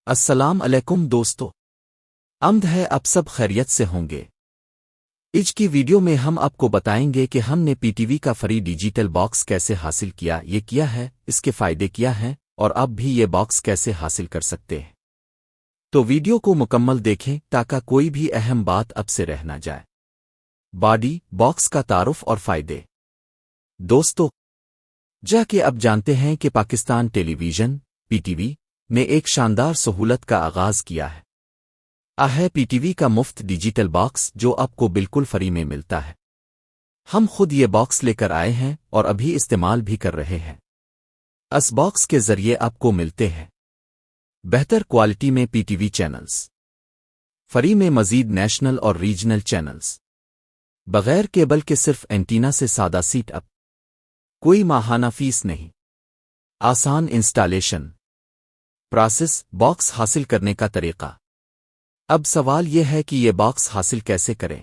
السلام علیکم دوستو، امد ہے اب سب خیریت سے ہوں گے۔ آج کی ویڈیو میں ہم آپ کو بتائیں گے کہ ہم نے پی ٹی وی کا فری ڈیجیٹل باکس کیسے حاصل کیا، یہ کیا ہے، اس کے فائدے کیا ہیں اور آپ بھی یہ باکس کیسے حاصل کر سکتے ہیں۔ تو ویڈیو کو مکمل دیکھیں تاکہ کوئی بھی اہم بات اب سے رہ نہ جائے۔ باڈی باکس کا تعارف اور فائدے۔ دوستو، جا کہ اب جانتے ہیں کہ پاکستان ٹیلی ویژن پی ٹی وی نے ایک شاندار سہولت کا آغاز کیا ہے پی ٹی وی کا مفت ڈیجیٹل باکس جو آپ کو بالکل فری میں ملتا ہے۔ ہم خود یہ باکس لے کر آئے ہیں اور ابھی استعمال بھی کر رہے ہیں۔ اس باکس کے ذریعے آپ کو ملتے ہیں بہتر کوالٹی میں P T V channels, free میں مزید نیشنل اور ریجنل چینلز، بغیر کیبل کے صرف اینٹینا سے سادہ سیٹ اپ، کوئی ماہانہ فیس نہیں، آسان انسٹالیشن پروسیس۔ باکس حاصل کرنے کا طریقہ۔ اب سوال یہ ہے کہ یہ باکس حاصل کیسے کریں۔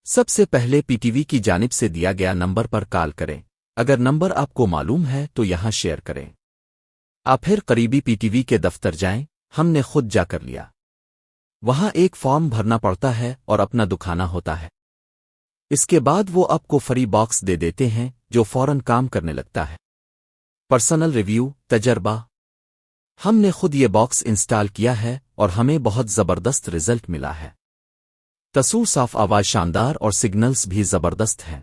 سب سے پہلے پی ٹی وی کی جانب سے دیا گیا نمبر پر کال کریں۔ اگر نمبر آپ کو معلوم ہے تو یہاں شیئر کریں۔ آپ پھر قریبی پی ٹی وی کے دفتر جائیں، ہم نے خود جا کر لیا۔ وہاں ایک فارم بھرنا پڑتا ہے اور اپنا دکھانا ہوتا ہے۔ اس کے بعد وہ آپ کو فری باکس دے دیتے ہیں جو فوراً کام کرنے لگتا ہے۔ پرسنل ریویو تجربہ۔ ہم نے خود یہ باکس انسٹال کیا ہے اور ہمیں بہت زبردست رزلٹ ملا ہے۔ تصویر صاف، آواز شاندار اور سگنلز بھی زبردست ہیں۔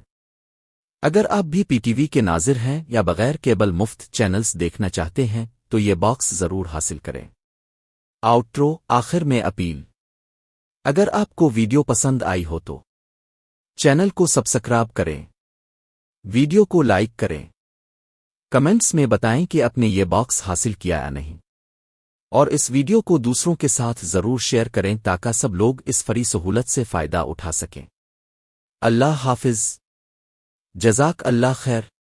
اگر آپ بھی پی ٹی وی کے ناظر ہیں یا بغیر کیبل مفت چینلز دیکھنا چاہتے ہیں تو یہ باکس ضرور حاصل کریں۔ آؤٹرو، آخر میں اپیل۔ اگر آپ کو ویڈیو پسند آئی ہو تو چینل کو سبسکرائب کریں، ویڈیو کو لائک کریں، کمنٹس میں بتائیں کہ آپ نے یہ باکس حاصل کیا یا نہیں، اور اس ویڈیو کو دوسروں کے ساتھ ضرور شیئر کریں تاکہ سب لوگ اس فری سہولت سے فائدہ اٹھا سکیں۔ اللہ حافظ، جزاک اللہ خیر۔